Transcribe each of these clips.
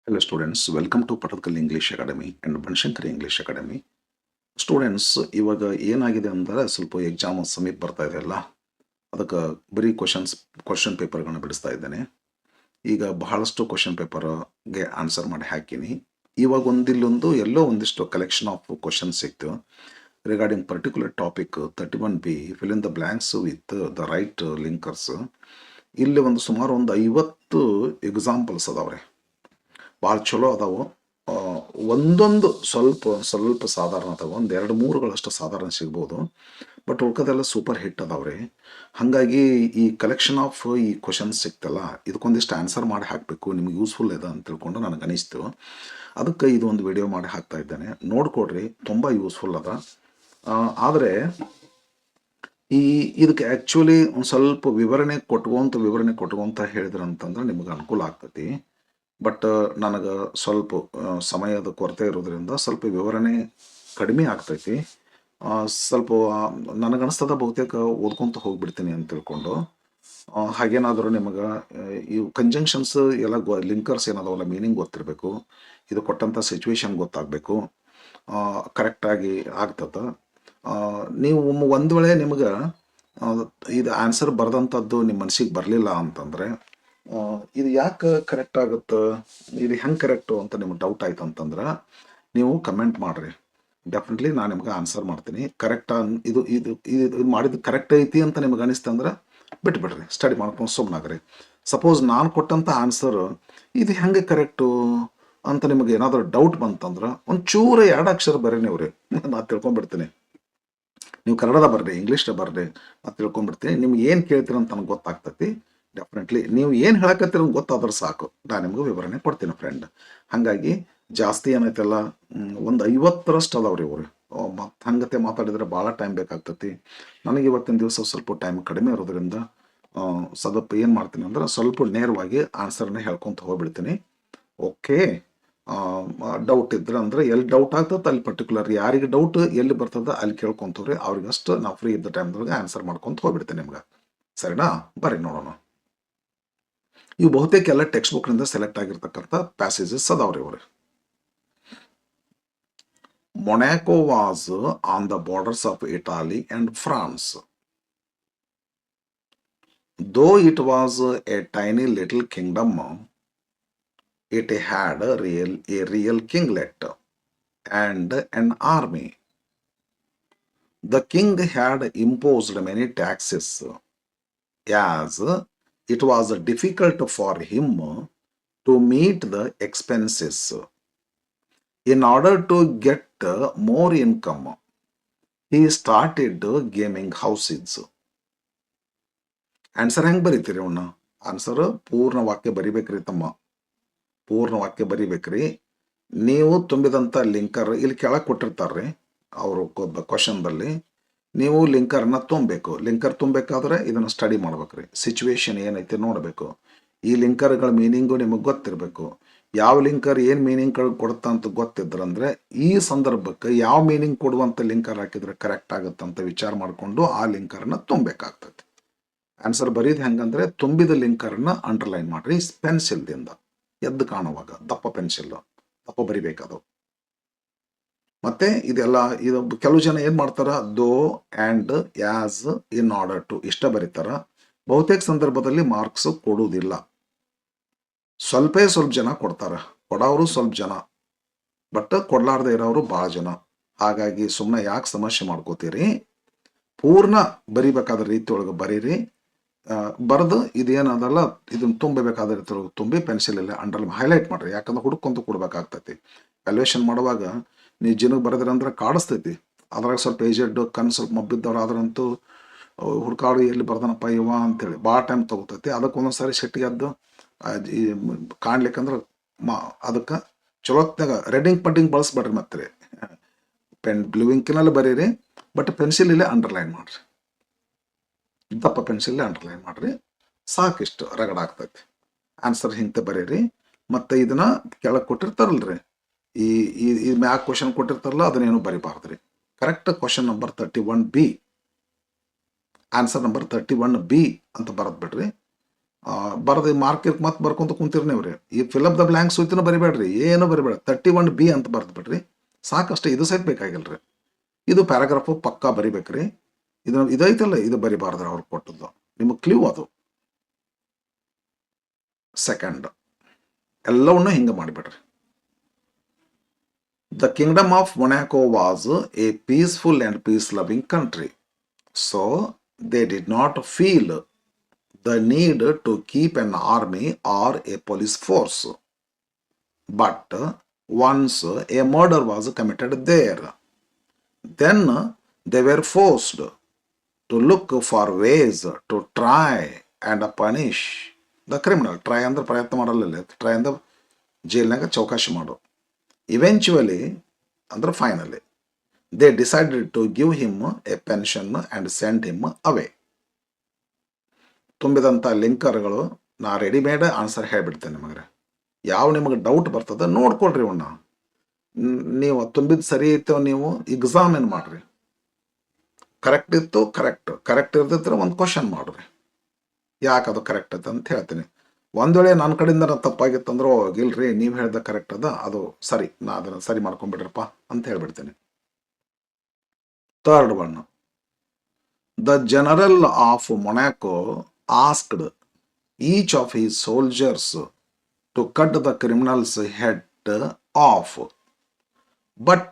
Hello students, welcome to Patakal English Academy and Banshankar English Academy. Students ಇವಾಗ ಏನಾಗಿದೆ ಅಂದರೆ ಸ್ವಲ್ಪ ಎಕ್ಸಾಮ್ ಸಮೀಪ ಬರ್ತಾ ಇದೆ ಅಲ್ಲ, ಅದಕ್ಕೆ ಬರೀ ಕ್ವಶನ್ ಪೇಪರ್ಗಳನ್ನ ಬಿಡಿಸ್ತಾ ಇದ್ದೇನೆ. ಈಗ ಬಹಳಷ್ಟು ಕ್ವಶನ್ ಪೇಪರ್ಗೆ ಆನ್ಸರ್ ಮಾಡಿ ಹಾಕೀನಿ. ಇವಾಗ ಎಲ್ಲೋ ಒಂದಿಷ್ಟು ಕಲೆಕ್ಷನ್ ಆಫ್ ಕ್ವಶನ್ ಸಿಕ್ತು regarding particular topic 31B fill in the blanks with the right linkers. ಇಲ್ಲಿ ಸುಮಾರು 50 ಎಕ್ಸಾಂಪಲ್ಸ್ ಅದಾವ್ರೆ, ಭಾಳ ಚಲೋ ಅದಾವು. ಒಂದೊಂದು ಸ್ವಲ್ಪ ಸಾಧಾರಣ ಅದಾವೆ, ಒಂದು 2-3ಗಳಷ್ಟು ಸಾಧಾರಣ ಸಿಗ್ಬೋದು, ಬಟ್ ಉಳ್ಕೋದೆಲ್ಲ ಸೂಪರ್ ಹಿಟ್ ಅದಾವ್ರಿ. ಹಾಗಾಗಿ ಈ ಕಲೆಕ್ಷನ್ ಆಫ್ ಈ ಕ್ವಶನ್ಸ್ ಸಿಕ್ತಲ್ಲ, ಇದಕ್ಕೊಂದಿಷ್ಟು ಆನ್ಸರ್ ಮಾಡಿ ಹಾಕಬೇಕು, ನಿಮ್ಗೆ ಯೂಸ್ಫುಲ್ ಇದೆ ಅಂತ ತಿಳ್ಕೊಂಡು ನನಗೆ ಅನಿಸ್ತು. ಅದಕ್ಕೆ ಇದು ಒಂದು ವಿಡಿಯೋ ಮಾಡಿ ಹಾಕ್ತಾ ಇದ್ದೇನೆ, ನೋಡ್ಕೊಡ್ರಿ, ತುಂಬ ಯೂಸ್ಫುಲ್ ಅದ. ಆದರೆ ಇದಕ್ಕೆ ಆ್ಯಕ್ಚುಲಿ ಒಂದು ಸ್ವಲ್ಪ ವಿವರಣೆ ಕೊಟ್ಕೊಂತ ಹೇಳಿದ್ರಂತಂದ್ರೆ ನಿಮ್ಗೆ ಅನುಕೂಲ ಆಗ್ತೈತಿ. ಬಟ್ ನನಗೆ ಸ್ವಲ್ಪ ಸಮಯದ ಕೊರತೆ ಇರೋದ್ರಿಂದ ಸ್ವಲ್ಪ ವಿವರಣೆ ಕಡಿಮೆ ಆಗ್ತೈತಿ. ಸ್ವಲ್ಪ ನನಗನ್ನಿಸ್ತದ ಬಹುತೇಕ ಓದ್ಕೊತ ಹೋಗ್ಬಿಡ್ತೀನಿ ಅಂತ ತಿಳ್ಕೊಂಡು. ಹಾಗೇನಾದರೂ ನಿಮಗೆ ಇವು ಕಂಜಂಕ್ಷನ್ಸ್ ಎಲ್ಲ ಲಿಂಕರ್ಸ್ ಏನದಾವಲ್ಲ, ಮೀನಿಂಗ್ ಗೊತ್ತಿರಬೇಕು, ಇದು ಕೊಟ್ಟಂಥ ಸಿಚುವೇಶನ್ ಗೊತ್ತಾಗಬೇಕು, ಕರೆಕ್ಟಾಗಿ ಆಗ್ತದೆ. ನೀವು ಒಂದು ವೇಳೆ ನಿಮಗೆ ಇದು ಆನ್ಸರ್ ಬರೆದಂಥದ್ದು ನಿಮ್ಮ ಮನಸ್ಸಿಗೆ ಬರಲಿಲ್ಲ ಅಂತಂದರೆ, ಇದು ಯಾಕೆ ಕರೆಕ್ಟ್ ಆಗುತ್ತೆ, ಇದು ಹೆಂಗೆ ಕರೆಕ್ಟು ಅಂತ ನಿಮ್ಗೆ ಡೌಟ್ ಆಯ್ತು ಅಂತಂದ್ರೆ ನೀವು ಕಮೆಂಟ್ ಮಾಡಿರಿ. ಡೆಫಿನೆಟ್ಲಿ ನಾನು ನಿಮ್ಗೆ ಆನ್ಸರ್ ಮಾಡ್ತೀನಿ. ಇದು ಇದು ಇದು ಮಾಡಿದ್ದು ಕರೆಕ್ಟ್ ಐತಿ ಅಂತ ನಿಮ್ಗೆ ಅನಿಸ್ತಂದ್ರೆ ಬಿಟ್ಬಿಡ್ರಿ, ಸ್ಟಡಿ ಮಾಡ್ಕೊಂಡು ಸುಮ್ಮನಾಗ್ರಿ. ಸಪೋಸ್ ನಾನು ಕೊಟ್ಟಂಥ ಆನ್ಸರ್ ಇದು ಹೆಂಗೆ ಕರೆಕ್ಟು ಅಂತ ನಿಮಗೆ ಏನಾದರೂ ಡೌಟ್ ಬಂತಂದ್ರೆ ಒಂಚೂರು 2 ಅಕ್ಷರ ಬರ್ರಿ ನೀವ್ರಿ, ನಾನು ತಿಳ್ಕೊಂಡ್ಬಿಡ್ತೀನಿ. ನೀವು ಕನ್ನಡದ ಬರ್ರಿ, ಇಂಗ್ಲೀಷ್ದ ಬರ್ರಿ, ನಾನು ತಿಳ್ಕೊಂಡ್ಬಿಡ್ತೀನಿ. ನಿಮ್ಗೆ ಏನು ಕೇಳ್ತೀರ ಅಂತ ನನಗೆ ಗೊತ್ತಾಗ್ತೈತಿ. ಡೆಫಿನೆಟ್ಲಿ ನೀವು ಏನು ಹೇಳಕತ್ತೀರ ಗೊತ್ತಾದ್ರೆ ಸಾಕು, ನಾನು ನಿಮ್ಗೆ ವಿವರಣೆ ಕೊಡ್ತೀನಿ ಫ್ರೆಂಡ್. ಹಾಗಾಗಿ ಜಾಸ್ತಿ ಏನೈತಲ್ಲ, ಒಂದು 50ರಷ್ಟು ಅದಾವ್ರಿ ಇವ್ರಿ. ಮತ್ತು ಹಂಗತೆ ಮಾತಾಡಿದ್ರೆ ಭಾಳ ಟೈಮ್ ಬೇಕಾಗ್ತೈತಿ. ನನಗೆ ಇವತ್ತಿನ ದಿವಸ ಸ್ವಲ್ಪ ಟೈಮ್ ಕಡಿಮೆ ಇರೋದ್ರಿಂದ ಸ್ವಲ್ಪ ಏನು ಮಾಡ್ತೀನಿ ಅಂದ್ರೆ ಸ್ವಲ್ಪ ನೇರವಾಗಿ ಆನ್ಸರ್ನ ಹೇಳ್ಕೊತ ಹೋಗ್ಬಿಡ್ತೀನಿ. ಓಕೆ, ಡೌಟ್ ಇದ್ರೆ ಅಂದರೆ ಎಲ್ಲಿ ಡೌಟ್ ಆಗ್ತದೆ ಅಲ್ಲಿ ಪರ್ಟಿಕ್ಯುಲರ್ ಯಾರಿಗೆ ಡೌಟ್ ಎಲ್ಲಿ ಬರ್ತದೆ ಅಲ್ಲಿ ಕೇಳ್ಕೊಂತವ್ರಿ, ಅವ್ರಿಗಷ್ಟು ನಾವು ಫ್ರೀ ಇದ್ದ ಟೈಮ್ದೊಳಗೆ ಆನ್ಸರ್ ಮಾಡ್ಕೊತ ಹೋಗ್ಬಿಡ್ತೀನಿ ನಿಮ್ಗೆ. ಸರಿನಾ? ಬರ್ರಿ ನೋಡೋಣ. ಇವು ಬಹುತೇಕ ಎಲ್ಲ ಟೆಕ್ಸ್ಟ್ ಬುಕ್ನಿಂದ ಸೆಲೆಕ್ಟ್ ಆಗಿರ್ತಕ್ಕಂಥ ಪ್ಯಾಸೇಜಸ್ ಅದಾವ್ರಿ ಇವ್ರಿ. Monaco was on the borders of Italy and France. Though it was a tiny little kingdom, it had a real kinglet and an army. The king had imposed many taxes, as it was difficult for him to meet the expenses. In order to get more income, he started gaming houses. Answer ಹೆಂಗೆ ಬರೀತೀರಿ ಅವನ್ನ? Answer ಪೂರ್ಣ ವಾಕ್ಯ ಬರಿಬೇಕ್ರಿ ತಮ್ಮ, ಪೂರ್ಣ ವಾಕ್ಯ ಬರಿಬೇಕ್ರಿ. ನೀವು ತುಂಬಿದಂಥ linker ಇಲ್ಲಿ ಕೆಳಗೆ ಕೊಟ್ಟಿರ್ತಾರ್ರಿ ಅವರು ಕ್ವಶನ್ದಲ್ಲಿ, ನೀವು ಲಿಂಕರ್ನ ತುಂಬಬೇಕು. ಲಿಂಕರ್ ತುಂಬಬೇಕಾದ್ರೆ ಇದನ್ನು ಸ್ಟಡಿ ಮಾಡ್ಬೇಕ್ರಿ, ಸಿಚುವೇಶನ್ ಏನೈತೆ ನೋಡಬೇಕು. ಈ ಲಿಂಕರ್ಗಳ ಮೀನಿಂಗು ನಿಮಗೆ ಗೊತ್ತಿರಬೇಕು. ಯಾವ ಲಿಂಕರ್ ಏನು ಮೀನಿಂಗ್ ಕೊಡುತ್ತಾ ಅಂತ ಗೊತ್ತಿದ್ರಂದ್ರೆ ಈ ಸಂದರ್ಭಕ್ಕೆ ಯಾವ ಮೀನಿಂಗ್ ಕೊಡುವಂಥ ಲಿಂಕರ್ ಹಾಕಿದ್ರೆ ಕರೆಕ್ಟ್ ಆಗುತ್ತಂತ ವಿಚಾರ ಮಾಡಿಕೊಂಡು ಆ ಲಿಂಕರ್ನ ತುಂಬಬೇಕಾಗ್ತದೆ. ಆನ್ಸರ್ ಬರೀದು ಹೆಂಗಂದ್ರೆ ತುಂಬಿದ ಲಿಂಕರ್ನ ಅಂಡರ್ಲೈನ್ ಮಾಡ್ರಿ ಪೆನ್ಸಿಲ್ದಿಂದ, ಎದ್ದು ಕಾಣುವಾಗ ದಪ್ಪ ಪೆನ್ಸಿಲ್ ದಪ್ಪ ಬರಿಬೇಕದು. ಮತ್ತೆ ಇದೆಲ್ಲ ಇದು ಕೆಲವು ಜನ ಏನು ಮಾಡ್ತಾರ, though and as in order to ಇಷ್ಟ ಬರೀತಾರ. ಬಹುತೇಕ ಸಂದರ್ಭದಲ್ಲಿ ಮಾರ್ಕ್ಸ್ ಕೊಡುವುದಿಲ್ಲ, ಸ್ವಲ್ಪ ಜನ ಕೊಡ್ತಾರ, ಕೊಡೋರು ಸ್ವಲ್ಪ ಜನ, ಬಟ್ ಕೊಡ್ಲಾರ್ದೆ ಇರೋರು ಭಾಳ ಜನ. ಹಾಗಾಗಿ ಸುಮ್ಮನೆ ಯಾಕೆ ಸಮಸ್ಯೆ ಮಾಡ್ಕೋತೀರಿ, ಪೂರ್ಣ ಬರಿಬೇಕಾದ ರೀತಿ ಒಳಗೆ ಬರೀರಿ. ಬರೆದು ಇದೇನದಲ್ಲ ಇದನ್ನು ತುಂಬಬೇಕಾದ ರೀತಿ ತುಂಬಿ ಪೆನ್ಸಿಲಲ್ಲಿ ಅಂಡರ್ಲೈನ್ ಹೈಲೈಟ್ ಮಾಡ್ರಿ, ಯಾಕಂದ್ರೆ ಹುಡುಕೊಂತ ಕೊಡ್ಬೇಕಾಗ್ತೈತಿ. ವ್ಯಾಲ್ಯೂಯೇಷನ್ ಮಾಡುವಾಗ ನೀವು ಜನಕ್ಕೆ ಬರೆದ್ರಂದ್ರೆ ಕಾಡಿಸ್ತೈತಿ. ಅದ್ರಾಗ ಸ್ವಲ್ಪ ಏಜೆಡ್ ಕಣ್ಣು ಸ್ವಲ್ಪ ಮಬ್ಬಿದ್ದವ್ರು ಆದ್ರಂತೂ ಹುಡುಕಾಡು ಎಲ್ಲಿ ಬರ್ದನಪ್ಪ ಇವ ಅಂತೇಳಿ ಭಾಳ ಟೈಮ್ ತೊಗೋತೈತಿ. ಅದಕ್ಕೆ ಒಂದೊಂದ್ಸಾರಿ ಸಿಟ್ಟಿಗೆ ಎದ್ದು ಕಾಣ್ಲಿಕ್ಕಂದ್ರೆ ಅದಕ್ಕೆ ಚಲೋತ್ನಾಗ ರೆಡ್ಡಿಂಗ್ ಪಡ್ಡಿಂಗ್ ಬಳಸ್ಬೇಡ್ರಿ. ಮತ್ತೆ ಬ್ಲೂ ಇಂಕಿನಲ್ಲಿ ಬರೀರಿ, ಬಟ್ ಪೆನ್ಸಿಲಲ್ಲಿ ಅಂಡರ್ಲೈನ್ ಮಾಡ್ರಿ, ದಪ್ಪ ಪೆನ್ಸಿಲಲ್ಲಿ ಅಂಡರ್ಲೈನ್ ಮಾಡ್ರಿ, ಸಾಕಿಷ್ಟು ರಗಡ ಆಗ್ತೈತಿ. ಆನ್ಸರ್ ಹಿಂತೆ ಬರೀರಿ. ಮತ್ತು ಇದನ್ನ ಕೆಳಗೆ ಕೊಟ್ಟಿರ್ತಾರಲ್ರಿ, ಈ ಮ್ಯಾಗ ಕ್ವಶನ್ ಕೊಟ್ಟಿರ್ತಾರಲ್ಲ ಅದನ್ನೇನು ಬರಿಬಾರ್ದ್ರಿ. Correct question number 31B, answer number 31B ಅಂತ ಬರೆದು ಬಿಡ್ರಿ. ಬರೆದು ಮಾರ್ಕಿಗೆ ಮತ್ತೆ ಬರ್ಕೊಂತ ಕುಂತಿರ್ನೇವ್ರಿ. ಈ ಫಿಲಪ್ ದ ಬ್ಲ್ಯಾಂಕ್ಸ್ ಸೂತಿನ ಬರಿಬೇಡ್ರಿ, ಏನು ಬರಿಬೇಡ, 31B ಅಂತ ಬರ್ದು ಬಿಡ್ರಿ, ಸಾಕಷ್ಟೇ. ಇದು ಸಹಿತ ಬೇಕಾಗಿಲ್ರಿ. ಇದು ಪ್ಯಾರಾಗ್ರಾಫು ಪಕ್ಕಾ ಬರಿಬೇಕ್ರಿ. ಇದೈತಲ್ಲ, ಇದು ಬರಿಬಾರ್ದ್ರಿ ಅವ್ರು ಕೊಟ್ಟದ್ದು. ನಿಮಗೆ ಕ್ಲೂ ಅದು. ಸೆಕೆಂಡ್, ಎಲ್ಲವನ್ನೂ ಹಿಂಗೆ ಮಾಡಿಬಿಡ್ರಿ. The kingdom of Monaco was a peaceful and peace-loving country, so they did not feel the need to keep an army or a police force. But once a murder was committed there, then they were forced to look for ways to try and punish the criminal. Try ಅಂದ್ರೆ ಪ್ರಯತ್ನ ಮಾಡಲ್ಲ, try ಅಂದ್ರೆ ಜೈಲ್ನಾಗ ಚೌಕಾಶಿ ಮಾಡು. Eventually, ಅಂದ್ರೆ finally, they decided to give him a pension and send him away. ತುಂಬಿದಂಥ ಲಿಂಕರ್ಗಳು, ನಾ readymade answer ಹೇಳ್ಬಿಡ್ತೇನೆ ನಿಮಗೆ. ಯಾವ ನಿಮಗೆ ಡೌಟ್ ಬರ್ತದೆ ನೋಡ್ಕೊಳ್ರಿ ಅವನ್ನ. ನೀವು ತುಂಬಿದ ಸರಿ ಇತ್ತು, ನೀವು ಎಕ್ಸಾಮಿನ್ ಮಾಡ್ರಿ. ಕರೆಕ್ಟ್ ಇತ್ತು ಕರೆಕ್ಟ್ ಇರ್ದಿದ್ರೆ ಒಂದು ಕ್ವಶನ್ ಮಾಡ್ರಿ, ಯಾಕೆ ಅದು ಕರೆಕ್ಟ್ ಐತೆ ಅಂತ ಹೇಳ್ತೀನಿ. ಒಂದು ವೇಳೆ ನನ್ನ ಕಡೆಯಿಂದ ತಪ್ಪಾಗಿತ್ತಂದ್ರೆ, ಇಲ್ರಿ ನೀವು ಹೇಳ್ದ ಕರೆಕ್ಟ್ ಅದ, ಅದು ಸರಿ, ನಾ ಅದನ್ನು ಸರಿ ಮಾಡ್ಕೊಂಡ್ಬಿಡ್ರಪ್ಪ ಅಂತ ಹೇಳ್ಬಿಡ್ತೀನಿ. Third one, the general of Monaco asked each of his soldiers to cut the criminal's head off, but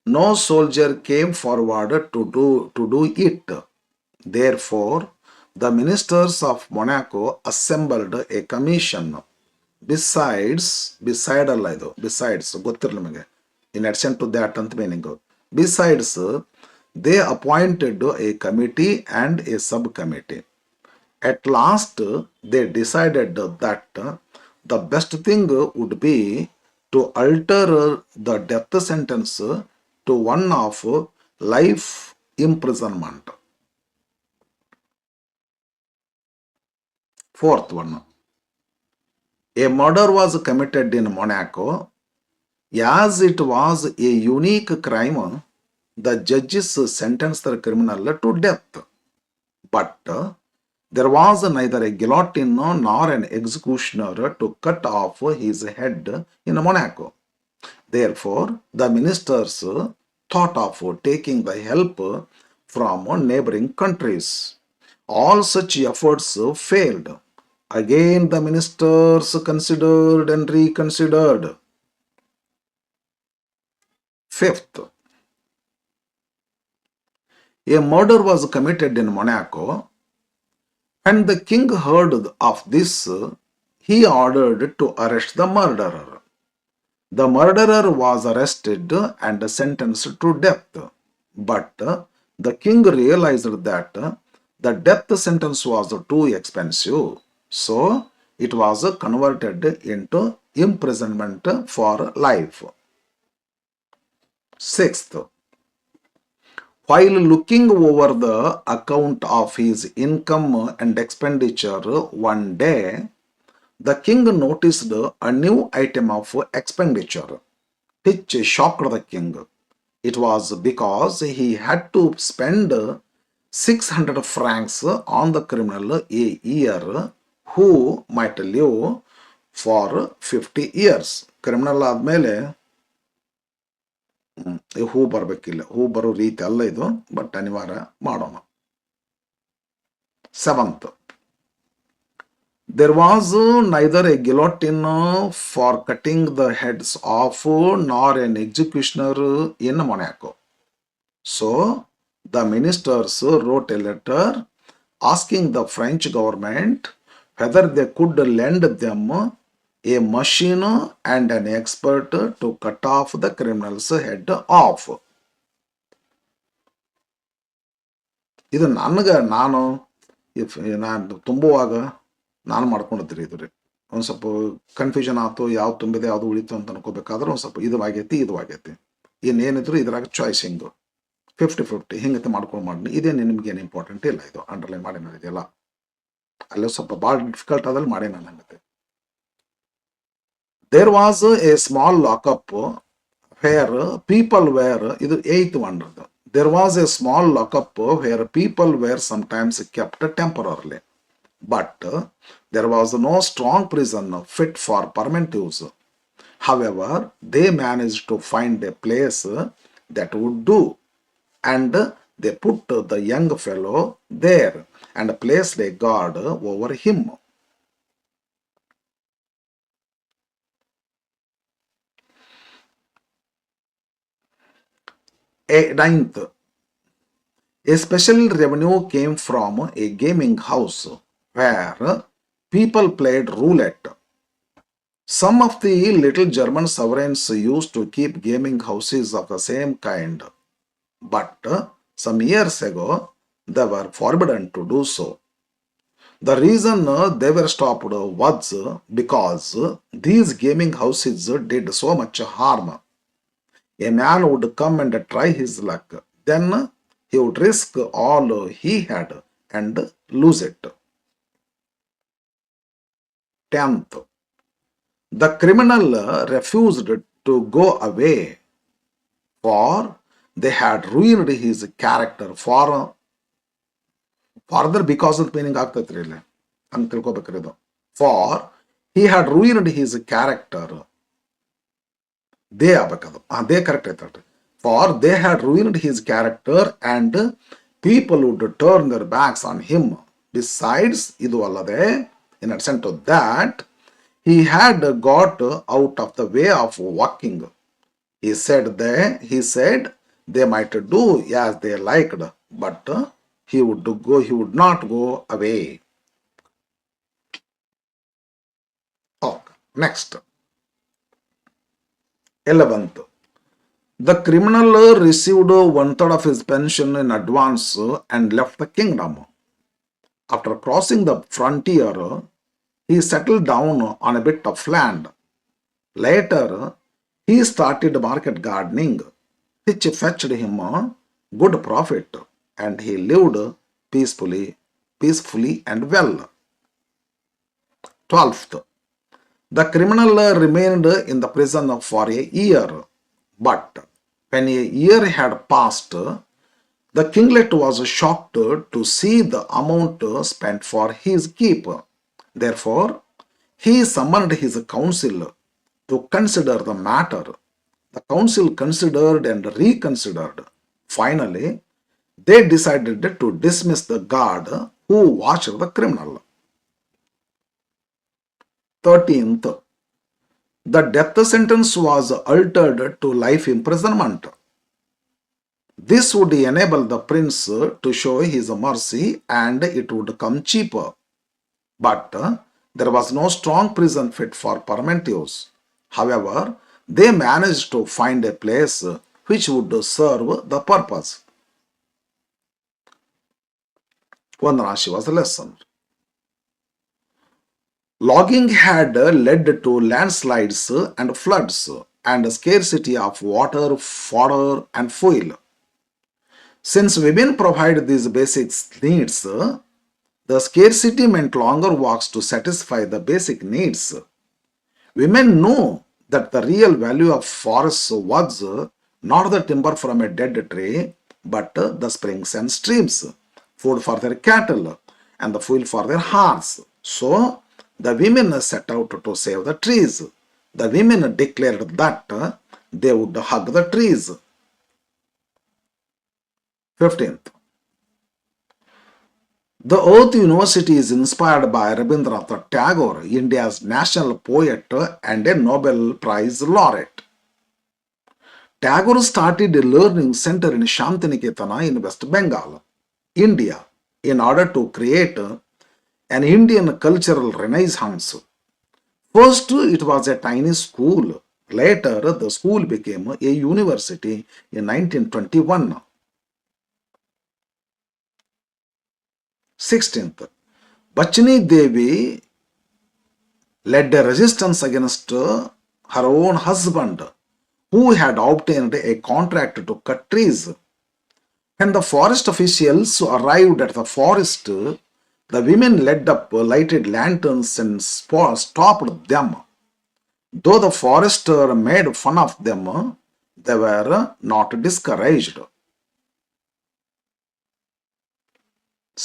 no soldier came forward to do it. Therefore, the ministers of Monaco assembled a commission. Besides ಗೊತ್ತಿರಲಿ ನಿಮಗೆ, in addition to that ಅಂತ meaning. Besides, they appointed a committee and a subcommittee. At last, they decided that the best thing would be to alter the death sentence to one of life imprisonment. Fourth one, a murder was committed in Monaco. As it was a unique crime, the judges sentenced the criminal to death. But there was neither a guillotine nor an executioner to cut off his head in Monaco. Therefore, the ministers thought of taking the help from neighboring countries. All such efforts failed. Again, the ministers considered and reconsidered. Fifth, a murder was committed in Monaco. When the king heard of this, he ordered to arrest the murderer. The murderer was arrested and sentenced to death. But the king realized that the death sentence was too expensive, so it was converted into imprisonment for life. Sixth, while looking over the account of his income and expenditure one day, the king noticed a new item of expenditure, which shocked the king. It was because he had to spend 600 francs on the criminal a year who might live for 50 years. Criminal ಆದ್ಮೇಲೆ ಹೂ ಬರಬೇಕಿಲ್ಲ, ಹೂ ಬರೋ ರೀತಿ ಅಲ್ಲ ಇದು, but ಅನಿವಾರ್ಯ ಮಾಡೋಣ. Seventh, there was neither a guillotine for cutting the heads off nor an executioner in Monaco. So, the ministers wrote a letter asking the French government whether they could lend them a machine and an expert to cut off the criminal's head off. ಇದು ನಾನು ತುಂಬುವಾಗ ನಾನು ಮಾಡ್ಕೊಂಡಿದ್ರಿ ಇದು ರೀ. ಒಂದು ಸ್ವಲ್ಪ confusion ಆಯ್ತು, ಯಾವ್ದು ತುಂಬಿದೆ ಯಾವುದು ಉಳಿತು ಅಂತ ಅನ್ಕೋಬೇಕಾದ್ರೆ ಒಂದು ಸ್ವಲ್ಪ ಇದು ಆಗೈತಿ. ಇನ್ನೇನಿದ್ರು ಇದ್ರಾಗ ಚಾಯ್ಸಿಂಗು 50-50 ಹಿಂಗತ್ತೆ ಮಾಡ್ಕೊಂಡು ಮಾಡಿ. ಇದೇನು ನಿಮ್ಗೇನು ಇಂಪಾರ್ಟೆಂಟ್ ಇಲ್ಲ, ಇದು ಅಂಡರ್ಲೈನ್ ಮಾಡಿ ಇದೆಯಲ್ಲ. ಅಲ್ಲೇ ಸ್ವಲ್ಪ ಭಾಳ ಡಿಫಿಕಲ್ಟ್ ಆದಲ್ಲಿ ಮಾಡಿ ನಾನು ಹಂಗತ್ತೆ. There was a small lockup where people were, ಇದು 8th one. There was a small lockup where people were sometimes kept temporarily. but there was no strong prison fit for permanent use. However, they managed to find a place that would do, and they put the young fellow there and placed a guard over him. Ninth, a special revenue came from a gaming house where people played roulette. Some of the little German sovereigns used to keep gaming houses of the same kind, but some years ago they were forbidden to do so. The reason they were stopped was because these gaming houses did so much harm. A man would come and try his luck, then he would risk all he had and lose it. 10th, the criminal refused to go away, for they had ruined his character further because of meaning ಆಗ್ತೈತ್ರಿ ಇಲ್ಲಿ ಹಂಗೆ ತಿಳ್ಕೊಬೇಕ್ರಿ ಇದು. For he had ruined his character. They ಆಗ್ಬೇಕದು, they correct ಐತಲ್ರಿ. For they had ruined his character and people would turn their backs on him. Besides, ಇದು ಅಲ್ಲದೆ, in addition to that, he had got out of the way of walking. He said they might do as they liked, but he would not go away. Okay. Next, 11th, the criminal received 1/3 of his pension in advance and left the kingdom. After crossing the frontier, he settled down on a bit of land. Later, he started market gardening, which fetched him good profit, and he lived peacefully and well. 12th, the criminal remained in the prison for a year, but when a year had passed, the kinglet was shocked to see the amount spent for his keep. Therefore, he summoned his council to consider the matter. The council considered and reconsidered. Finally, they decided to dismiss the guard who watched the criminal. 13th, the death sentence was altered to life imprisonment. This would enable the prince to show his mercy and it would come cheaper. But there was no strong prison fit for permanent use. However, they managed to find a place which would serve the purpose. Vandanashi was a lesson. Logging had led to landslides and floods and scarcity of water, fodder, and fuel. Since women provide these basic needs, the scarcity meant longer walks to satisfy the basic needs. Women knew that the real value of forests was not the timber from a dead tree, but the springs and streams, food for their cattle, and the fuel for their hearts. So, the women set out to save the trees. The women declared that they would hug the trees. 15th, the Earth University is inspired by Rabindranath Tagore, India's national poet and a Nobel Prize laureate. Tagore started a learning center in Shantiniketana in West Bengal, India, in order to create an Indian cultural renaissance. First, it was a tiny school. Later, the school became a university in 1921. 16th, Bachini Devi led a resistance against her own husband, who had obtained a contract to cut trees. When the forest officials arrived at the forest, the women led up lighted lanterns and stopped them. Though the forester made fun of them, they were not discouraged.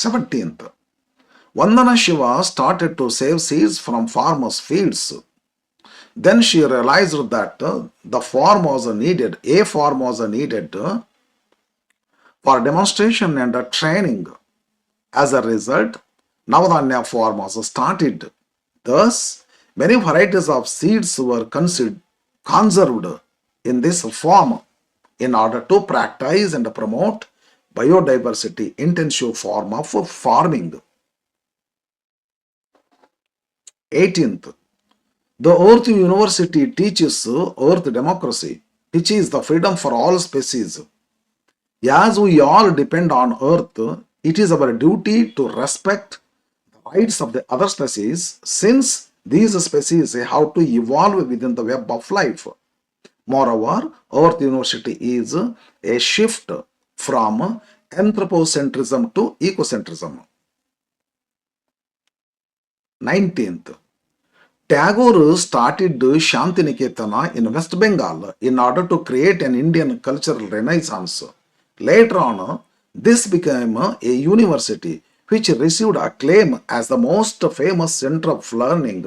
17th, Vandana Shiva started to save seeds from farmers' fields. Then she realized that the farm was needed, a farm was needed for demonstration and training. As a result, Navadanya farm was started. Thus, many varieties of seeds were conserved in this form in order to practice and promote biodiversity intensive form of farming. 18th, the Earth University teaches Earth democracy, which is the freedom for all species. As we all depend on Earth, it is our duty to respect the rights of the other species, since these species have to evolve within the web of life. Moreover, Earth University is a shift from anthropocentrism to ecocentrism. 19th, Tagore started Shantiniketana in West Bengal in order to create an Indian cultural renaissance. Later on, this became a university which received acclaim as the most famous center of learning.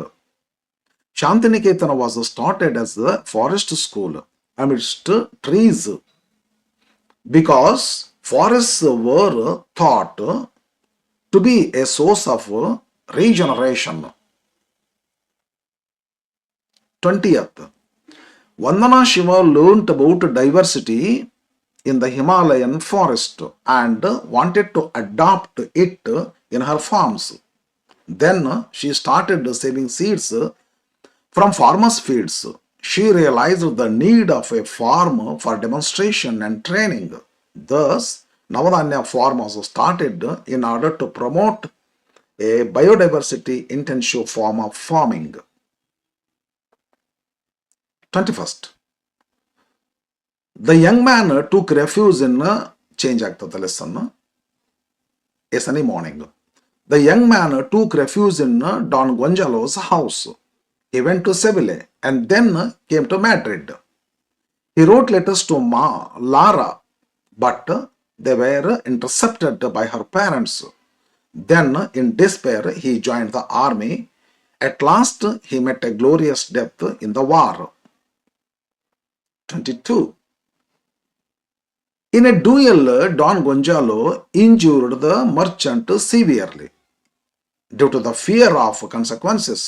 Shantiniketana was started as a forest school amidst trees because forests were thought to be a source of regeneration. 20th, Vandana Shiva learnt about diversity in the Himalayan forest and wanted to adopt it in her farms. Then she started saving seeds from farmers' fields. She realized the need of a farm for demonstration and training. Thus, Navadanya farm was started in order to promote a biodiversity intensive form of farming. 21st, the young man took refuge in change ಆಗ್ತದೆ lesson. A sunny morning, the young man took refuge in Don Gonzalo's house. He went to Seville and then came to Madrid. He wrote letters to Lara, but they were intercepted by her parents. Then, in despair, he joined the army. At last, he met a glorious death in the war. 22. In a duel, Don Gonzalo injured the merchant severely due to the fear of consequences.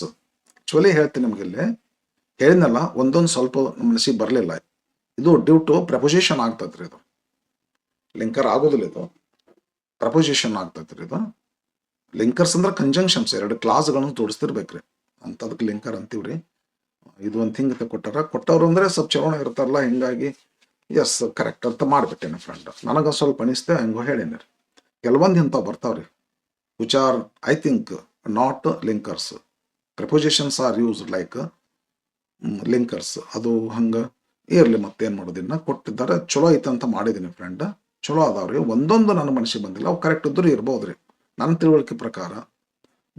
Actually ಹೇಳ್ತೀನಿ ನಿಮಗಿಲ್ಲಿ ಹೇಳಿದ್ನಲ್ಲ, ಒಂದೊಂದು ಸ್ವಲ್ಪ ಮನಸ್ಸಿಗೆ ಬರಲಿಲ್ಲ. ಇದು due to proposition ಆಗ್ತದ್ರಿ. ಇದು linker ಆಗೋದಿಲ್ಲ, ಇದು ಪ್ರಪೋಸಿಷನ್ ಆಗ್ತದ್ರಿ. ಇದು ಲಿಂಕರ್ಸ್ ಅಂದ್ರೆ ಕಂಜಂಕ್ಷನ್ಸ್, ಎರಡು ಕ್ಲಾಸ್ಗಳನ್ನು ತೋರಿಸ್ತಿರ್ಬೇಕ್ರಿ, ಅಂತದಕ್ಕೆ ಲಿಂಕರ್ ಅಂತೀವ್ರಿ. ಇದು ಒಂದು ಥಿಂಗ್ ಕೊಟ್ಟವ್ರು ಅಂದ್ರೆ ಸ್ವಲ್ಪ ಚಲೋಣ ಇರ್ತಾರಲ್ಲ, ಹಿಂಗಾಗಿ ಎಸ್ ಕರೆಕ್ಟ್ ಅಂತ ಮಾಡಿಬಿಟ್ಟೇನೆ ಫ್ರೆಂಡ್. ನನಗೆ ಸ್ವಲ್ಪ ಅನಿಸ್ತೆ, ಹಂಗೋ ಹೇಳೇನಿ ರೀ. ಕೆಲವೊಂದು ಇಂಥವು ಬರ್ತಾವ್ರಿ which are I think not linkers. Prepositions are used like linkers. ಅದು ಹಂಗೆ ಇರಲಿ, ಮತ್ತೇನು ಮಾಡೋದಿನ್ನ ಕೊಟ್ಟಿದ್ದಾರೆ. ಚಲೋ ಐತಂತ ಮಾಡಿದ್ದೀನಿ ಫ್ರೆಂಡ್, ಚಲೋ ಅದಾವ್ರಿ. ಒಂದೊಂದು ನನ್ನ ಮನಸ್ಸಿಗೆ ಬಂದಿಲ್ಲ, ಅವು ಕರೆಕ್ಟ್ ಇದ್ರೂ ಇರ್ಬೋದ್ರಿ ನನ್ನ ತಿಳುವಳಿಕೆ ಪ್ರಕಾರ.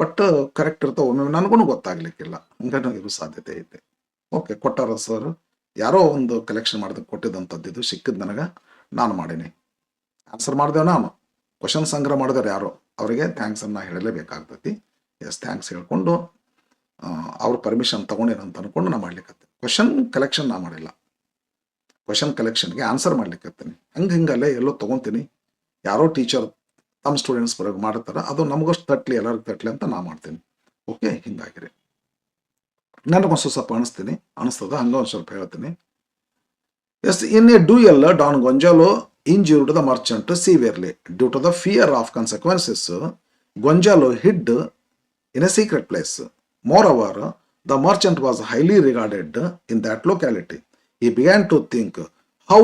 ಬಟ್ ಕರೆಕ್ಟ್ ಇರ್ತಾವೆ, ಒಮ್ಮೆ ನನಗೂ ಗೊತ್ತಾಗ್ಲಿಕ್ಕಿಲ್ಲ, ಹಂಗೇನೋ ಇರೋ ಸಾಧ್ಯತೆ ಐತೆ. ಓಕೆ, ಕೊಟ್ಟಾರ ಸರ್, ಯಾರೋ ಒಂದು ಕಲೆಕ್ಷನ್ ಮಾಡಿದ ಕೊಟ್ಟಿದ್ದಂಥದ್ದು, ಇದು ಸಿಕ್ಕಿದ್ದು ನನಗೆ, ನಾನು ಮಾಡೀನಿ, ಆನ್ಸರ್ ಮಾಡಿದೆವು. ನಾನು ಕ್ವಶನ್ ಸಂಗ್ರಹ ಮಾಡಿದವ್ರು ಯಾರೋ, ಅವರಿಗೆ ಥ್ಯಾಂಕ್ಸನ್ನು ಹೇಳಲೇಬೇಕಾಗ್ತೈತಿ. ಎಸ್, ಥ್ಯಾಂಕ್ಸ್ ಹೇಳ್ಕೊಂಡು ಅವ್ರ ಪರ್ಮಿಷನ್ ತೊಗೊಂಡೇನಂತ ಅನ್ಕೊಂಡು ನಾ ಮಾಡ್ಲಿಕ್ಕತ್ತೀನಿ. ಕ್ವಶನ್ ಕಲೆಕ್ಷನ್ ನಾ ಮಾಡಿಲ್ಲ, ಕ್ವಶನ್ ಕಲೆಕ್ಷನ್ಗೆ ಆನ್ಸರ್ ಮಾಡ್ಲಿಕ್ಕತ್ತೀನಿ. ಹಿಂಗಲ್ಲೇ ಎಲ್ಲೋ ತೊಗೊತೀನಿ, ಯಾರೋ ಟೀಚರ್ ತಮ್ಮ ಸ್ಟೂಡೆಂಟ್ಸ್ ಬರೋದು ಮಾಡ್ತಾರೆ, ಅದು ನಮಗಷ್ಟು ತಟ್ಲಿ, ಎಲ್ಲರಿಗೂ ತಟ್ಲಿ ಅಂತ ನಾ ಮಾಡ್ತೀನಿ. ಓಕೆ, ಹಿಂಗಾಗಿರಿ. ನನಗೊಂದು ಸ್ವಲ್ಪ ಅನಿಸ್ತದ, ಹಂಗ ಒಂದು ಸ್ವಲ್ಪ ಹೇಳ್ತೀನಿ. Yes, in a duel Don Gonzalo injured the merchant severely. Due to the fear of consequences, Gonzalo hid in a secret place. Moreover, the merchant was highly regarded in that locality. He began to think how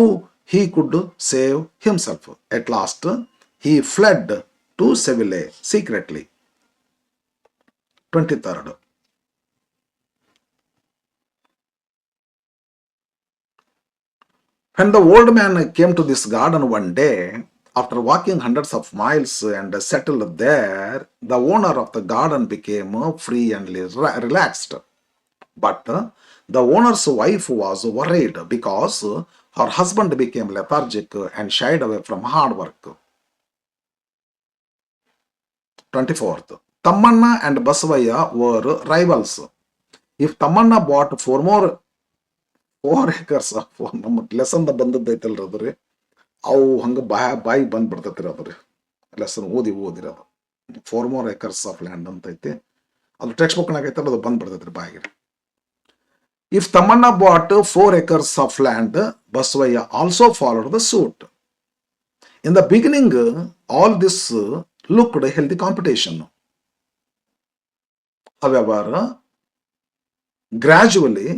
he could save himself. At last, he fled to Seville secretly. 23rd. When the old man came to this garden one day, after walking hundreds of miles and settled there, the owner of the garden became free and relaxed. But the owner's wife was worried because her husband became lethargic and shied away from hard work. 24th. Tamanna and Basavaya were rivals. If Tamanna bought four acres of ನಮ್ಮ lesson ಬಂದದ್ದೈತಲ್ರಿ ಅದ್ರಿ ಅವು ಹಂಗೆ ಬಾಯಿ ಬಂದ್ಬಿಡ್ತೈತ್ರಿ ಅದ್ರಿ lesson ಓದಿರೋದು 4 more acres of land ಅಂತ ಐತಿ ಅದು ಟೆಕ್ಸ್ಟ್ ಬುಕ್ನಾಗ ಐತಲ್ಲ ಅದು ಬಂದ್ಬಿಡ್ತೈತ್ರಿ ಬಾಯಿಗೆ. If Tamanna bought 4 acres of land, Basavaya also followed the suit. In the beginning, all this looked a healthy competition. However, gradually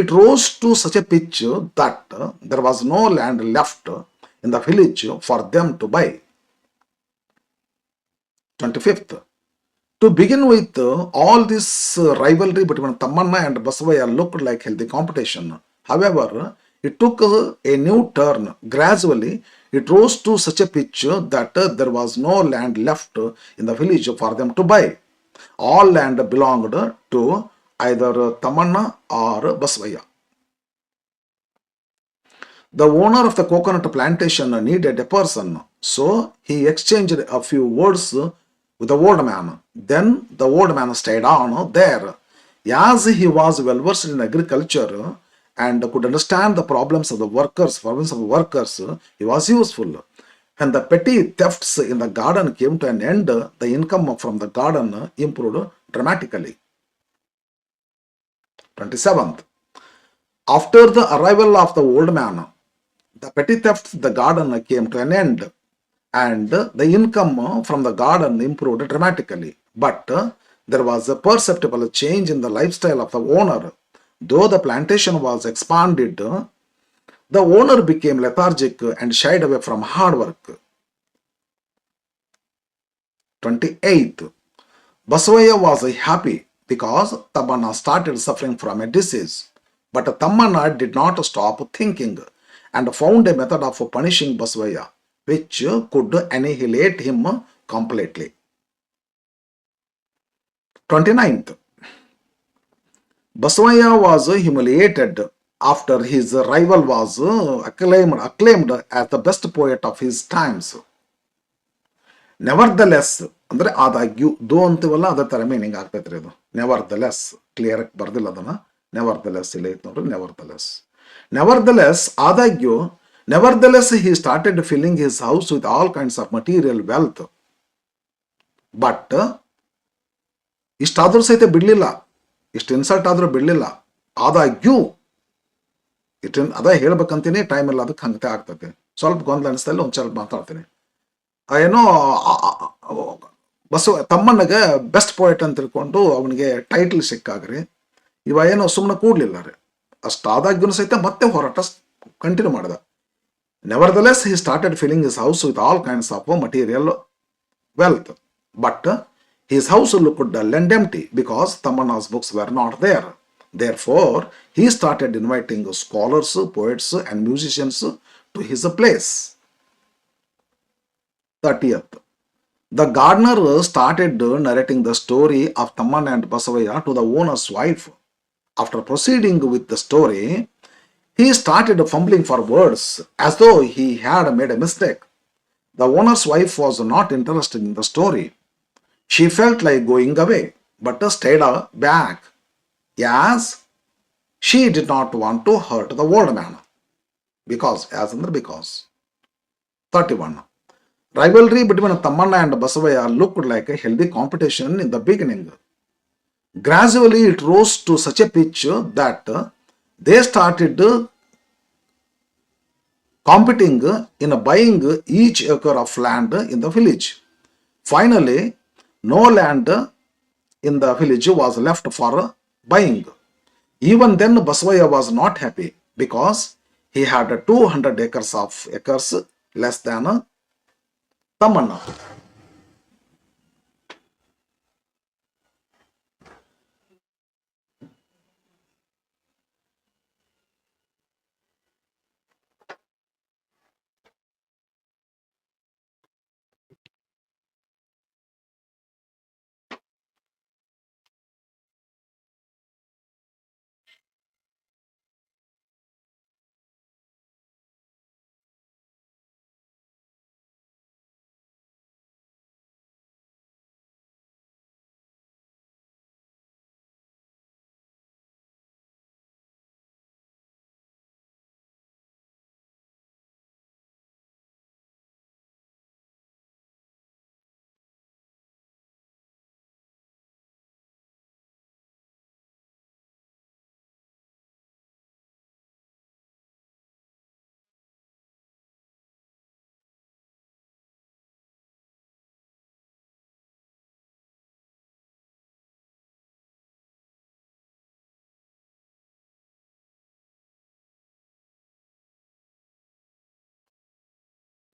it rose to such a pitch that there was no land left in the village for them to buy. 25th. To begin with, all this rivalry between Tamanna and Basavaya looked like healthy competition. However, it took a new turn. Gradually, it rose to such a pitch that there was no land left in the village for them to buy. All land belonged to either Tamanna or Basavaya. The owner of the coconut plantation needed a person, so he exchanged a few words with the old man. Then the old man stayed on there. As he was well versed in agriculture and could understand the problems of the workers, he was useful. When the petty thefts in the garden came to an end, the income from the garden improved dramatically. 27th. After the arrival of the old man, the petty thefts in the garden came to an end and the income from the garden improved dramatically. But there was a perceptible change in the lifestyle of the owner. Though the plantation was expanded, the owner became lethargic and shied away from hard work. 28th. Basavaya was happy because Tamanna started suffering from a disease. But Tamanna did not stop thinking and found a method of punishing Basavaya which could annihilate him completely. 29th. Basavaya was humiliated after his rival was acclaimed as the best poet of his times. ನೆವರ್ದಲೆಸ್ ಅಂದರೆ ಆದಾಗ್ಯೂ ದೋ ಅಂತೀವಲ್ಲ ಅದೇ ಥರ meaning ಆಗ್ತೈತ್ರಿ ಇದು. ನೆವರ್ದಲೆಸ್ clear ಆಗಿ ಬರ್ದಿಲ್ಲ ಅದನ್ನ. ನೆವರ್ದಲೆಸ್ ಇಲ್ಲ ಐತೆ ನೋಡ್ರಿ, ನೆವರ್ದಲೆಸ್ ಆದಾಗ್ಯೂ nevertheless he started filling his house with all kinds of material wealth. But ಇಷ್ಟಾದ್ರೂ ಸಹಿತ ಬಿಡಲಿಲ್ಲ, ಇಷ್ಟು ಇನ್ಸಲ್ಟ್ ಆದ್ರೂ ಬಿಡಲಿಲ್ಲ. ಆದಾಗ್ಯೂ ಅದೇ ಹೇಳ್ಬೇಕಂತೀನಿ, ಟೈಮ್ ಇಲ್ಲ, ಅದಕ್ಕೆ ಹಂಗತೆ ಆಗ್ತೈತೆ. ಸ್ವಲ್ಪ ಗೊಂದಲ ಅನಿಸ್ತಲ್ಲ, ಒಂದು ಸ್ವಲ್ಪ ಮಾತಾಡ್ತೀನಿ. ಏನೋ ತಮ್ಮನಿಗೆ ಬೆಸ್ಟ್ ಪೋಯಟ್ ಅಂತ ತಿಳ್ಕೊಂಡು ಅವನಿಗೆ ಟೈಟಲ್ ಸಿಕ್ಕಾಗ್ರಿ ಇವ ಏನೋ ಸುಮ್ಮನೆ ಕೂಡ್ಲಿಲ್ಲ ರೀ. ಅಷ್ಟಾದಾಗ್ಯೂ ಸಹಿತ ಮತ್ತೆ ಹೋರಾಟ ಕಂಟಿನ್ಯೂ ಮಾಡಿದ. Nevertheless he started filling his house with all kinds of material wealth. But his house looked dull and empty because Thomas books were not there. Therefore, he started inviting scholars, poets, and musicians to his place. 30th. The gardener started narrating the story of Tamanna and Basavaya to the owner's wife. After proceeding with the story, he started fumbling for words as though he had made a mistake. The owner's wife was not interested in the story. She felt like going away, but stayed back, as she did not want to hurt the old man. Because. 31. Rivalry between Tamanna and Basavaya looked like a healthy competition in the beginning. Gradually, it rose to such a pitch that they started competing in buying each acre of land in the village. Finally, no land in the village was left for buying. Even then, Basavaya was not happy because he had 200 acres less than Tamanna.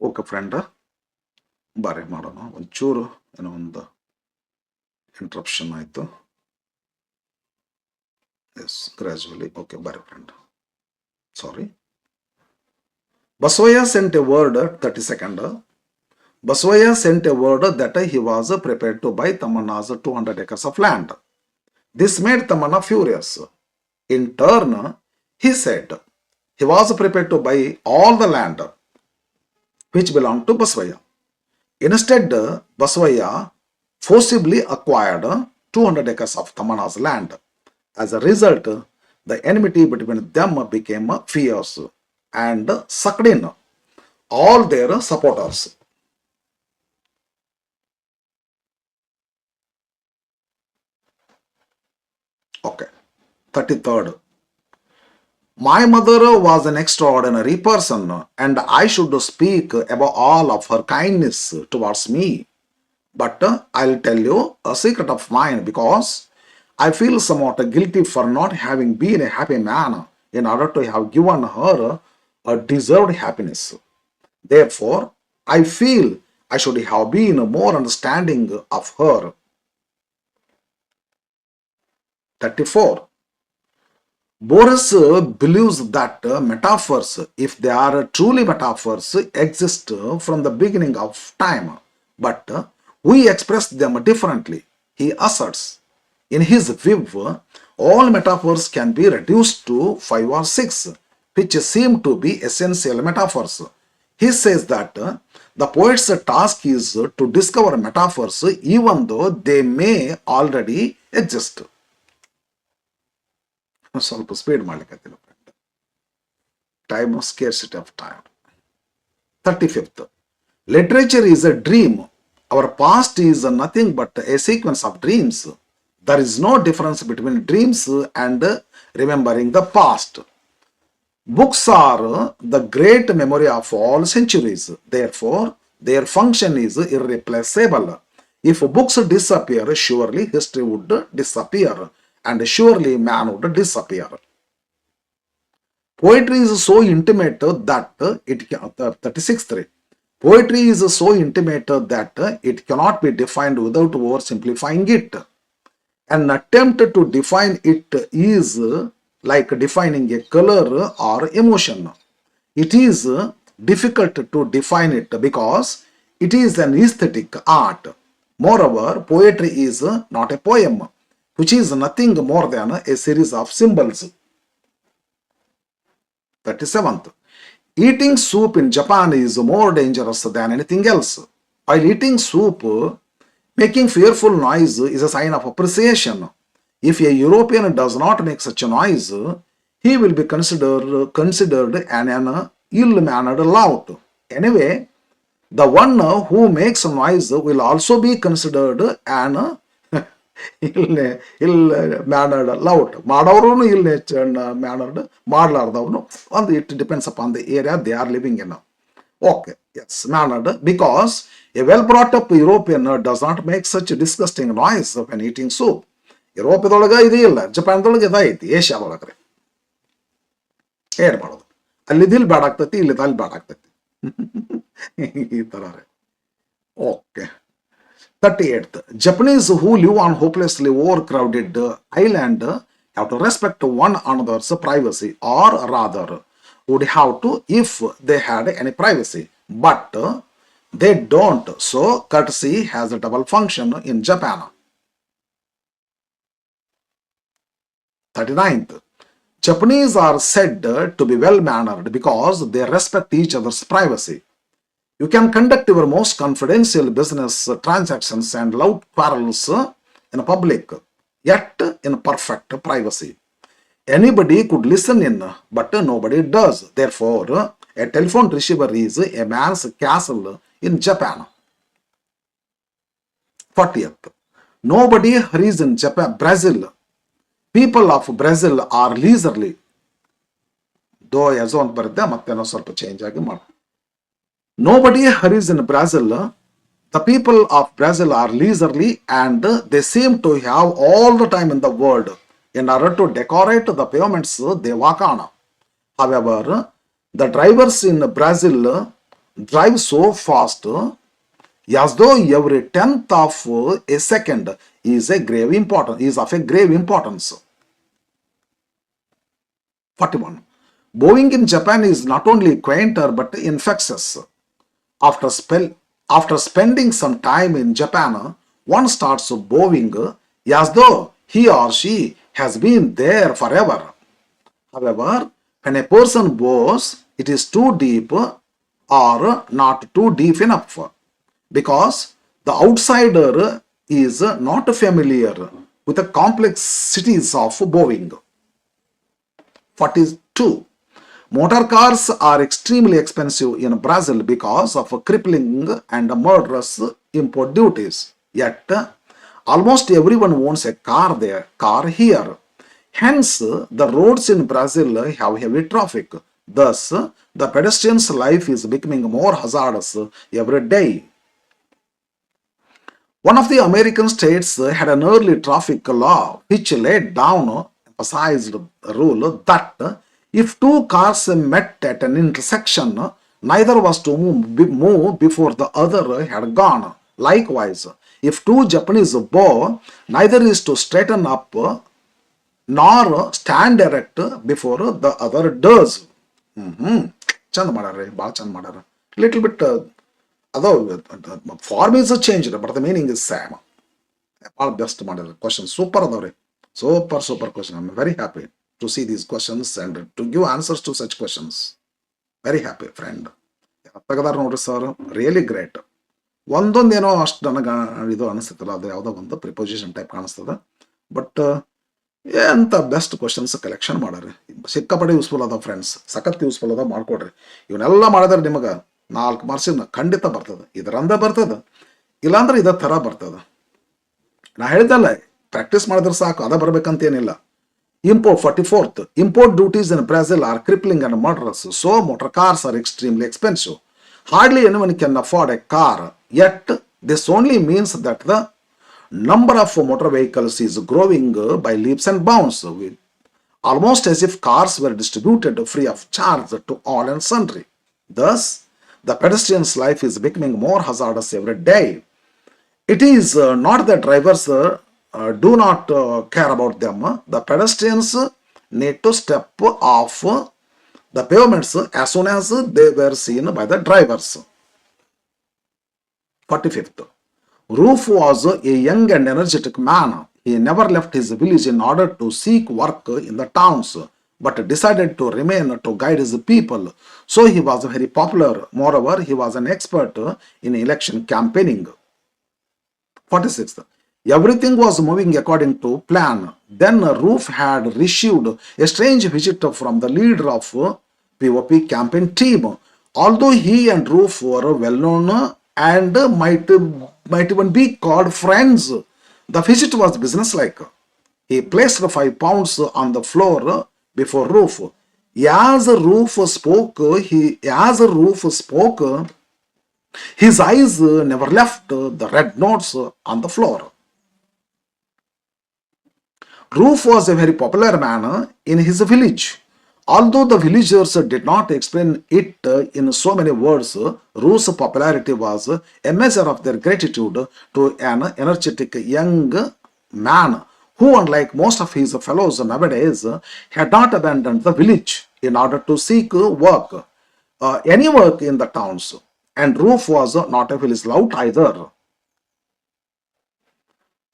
Okay friend, ಬಾರಿ ಮಾಡೋಣ. ಒಂಚೂರು ಏನೋ ಒಂದು interruption ಆಯಿತು. Yes, gradually. Okay, ಬಾರಿ friend, sorry. Basavaya sent a word, 32nd. Basavaya sent a word that he was prepared to buy Tamanna's 200 acres of land. This made Tamanna furious. In turn, he said he was prepared to buy all the land which belonged to Basavaya. Instead, Basavaya forcibly acquired 200 acres of Tamanna's land. As a result, the enmity between them became fierce and sucked in all their supporters. Okay, 33rd. My mother was an extraordinary person, and I should speak above all of her kindness towards me. But I'll tell you a secret of mine, because I feel somewhat guilty for not having been a happy man in order to have given her a deserved happiness. Therefore, I feel I should have been more understanding of her. 34. Boris believes that metaphors, if they are truly metaphors, exist from the beginning of time, but we express them differently. He asserts, in his view, all metaphors can be reduced to 5 or 6, which seem to be essential metaphors. He says that the poet's task is to discover metaphors even though they may already exist. ಸ್ವಲ್ಪ speed ಮಾಡ್ಲಿಕ್ಕತ್ತಿಲ್ಲ friend, time, scarcity of time. 35th. Literature is a dream. Our past is nothing but a sequence of dreams. There is no difference between dreams and remembering the past. Books are the great memory of all centuries. Therefore, their function is irreplaceable. If books disappear, surely history would disappear, and surely man would disappear. Poetry is so intimate that it 36th. Poetry is so intimate that it cannot be defined without oversimplifying it. An attempt to define it is like defining a color or emotion. It is difficult to define it because it is an aesthetic art. Moreover, poetry is not a poem, which is nothing more than a series of symbols. 37th. Eating soup in Japan is more dangerous than anything else. While eating soup, making fearful noise is a sign of appreciation. If a European does not make such a noise, he will be considered an ill-mannered lout. Anyway, the one who makes noise will also be considered an ill-mannered lout. Madavru ill-mannered, madlardavnu. It depends upon the area they are living in. Okay, yes, mannered, because a well-brought-up European does not make such disgusting noise when eating soup. ಯುರೋಪದೊಳಗೆ ಇದು ಇಲ್ಲ, ಜಪಾನ್ದೊಳಗೆ ಇದೈತಿ, ಏಷ್ಯಾದೊಳಗ್ರಿ ಏನ್ ಮಾಡೋದು, ಅಲ್ಲಿದಿಲ್ ಬ್ಯಾಡ ಆಗ್ತೈತಿ, ಇಲ್ಲಿ ಅಲ್ಲಿ ಬ್ಯಾಡ ಆಗ್ತೈತಿ, ಈ ತರ ರೀ. Okay, 38th. Japanese who live on hopelessly overcrowded island have to respect one another's privacy, or rather would have to if they had any privacy, but they don't, so courtesy has a double function in Japan. 39th. Japanese are said to be well-mannered because they respect each other's privacy. You can conduct your most confidential business transactions and loud quarrels in public, yet in perfect privacy. Anybody could listen in, but nobody does. Therefore, a telephone receiver is a man's castle in Japan. 40th. Nobody hurries in Brazil. People of Brazil are leisurely. Though as on ಬರುತ್ತೆ, ಮತ್ತೇನೋ ಸ್ವಲ್ಪ change ಆಗಿ ಮಾಡಿ. Nobody hurries in Brazil. The people of Brazil are leisurely and they seem to have all the time in the world in order to decorate the pavements they walk on. However, the drivers in Brazil drive so fast as though every tenth of a second is of a grave importance. 41. Bowing in Japan is not only quainter but infectious. After, after spending some time in Japan, one starts bowing as though he or she has been there forever. However, when a person bows, it is too deep or not too deep enough because the outsider is not familiar with the complexities of bowing. 42. Motor cars are extremely expensive in Brazil because of crippling and murderous import duties. Yet, almost everyone owns a car here. Hence, the roads in Brazil have heavy traffic. Thus, the pedestrian's life is becoming more hazardous every day. One of the American states had an early traffic law which laid down emphasized rule that if two cars met at an intersection, neither was to move before the other had gone. Likewise, if two Japanese bow, neither is to straighten up nor stand erect before the other does. ಚಂದ ಮಾಡ್ಯಾರ, ಭಾಳ ಚಂದ ಮಾಡ್ಯಾರ. Little bit ಅದು form is change but the meaning is same. ಭಾಳ best ಮಾಡಿದ್ರು. Question super ಅದಾವ್ರಿ. Super question. I am very happy to see these questions and to give answers to such questions. Very happy friend. ತೆಗದಾರ ನೋಡ್ರಿ sir, really great. ಒಂದೊಂದೇನೋ ಅಷ್ಟು ನನಗೆ ಇದು ಅನಿಸ್ತಲ್ಲ, ಅದು ಯಾವುದೋ ಒಂದು ಪ್ರಿಪೋಸಿಷನ್ ಟೈಪ್ ಕಾಣಿಸ್ತದೆ. ಬಟ್ ಎಂತ ಬೆಸ್ಟ್ ಕ್ವಶನ್ಸ್ ಕಲೆಕ್ಷನ್ ಮಾಡ್ರಿ. ಸಿಕ್ಕಾಪಟ್ಟೆ ಯೂಸ್ಫುಲ್ ಅದಾವ ಫ್ರೆಂಡ್ಸ್, ಸಖತ್ ಯೂಸ್ಫುಲ್ ಅದಾವ. ಮಾಡ್ಕೊಡ್ರಿ. ಇವನ್ನೆಲ್ಲ ಮಾಡಿದ್ರೆ ನಿಮಗೆ 4 ಮಾರ್ಕ್ಸಿನ ಖಂಡಿತ ಬರ್ತದೆ. ಇದರಂದ ಬರ್ತದೆ, ಇಲ್ಲಾಂದ್ರೆ ಇದೇ ಥರ ಬರ್ತದೆ. ನಾ ಹೇಳ್ದಲ್ಲ, ಪ್ರಾಕ್ಟೀಸ್ ಮಾಡಿದ್ರೆ ಸಾಕು, ಅದ ಬರ್ಬೇಕಂತೇನಿಲ್ಲ. Import 44th. Import duties in Brazil are crippling and murderous, so motor cars are extremely expensive. Hardly anyone can afford a car, yet this only means that the number of motor vehicles is growing by leaps and bounds, almost as if cars were distributed free of charge to all and sundry. Thus, the pedestrian's life is becoming more hazardous every day. It is not that drivers do not care about them. The pedestrians need to step off the pavements as soon as they were seen by the drivers. 45th. Roof was a young and energetic man. He never left his village in order to seek work in the towns, but decided to remain to guide his people. So he was very popular. Moreover, he was an expert in election campaigning. 46th. Everything was moving according to plan. Then Roof had received a strange visit from the leader of POP campaign team. Although he and Roof were well known and might even be called friends, the visit was businesslike. He placed 5 pounds on the floor before Roof. As Roof spoke, his eyes never left the red notes on the floor. Roof was a very popular man in his village. Although the villagers did not explain it in so many words, Roof's popularity was a measure of their gratitude to an energetic young man who, unlike most of his fellows nowadays, had not abandoned the village in order to seek work, any work in the towns. And Roof was not a village lout either.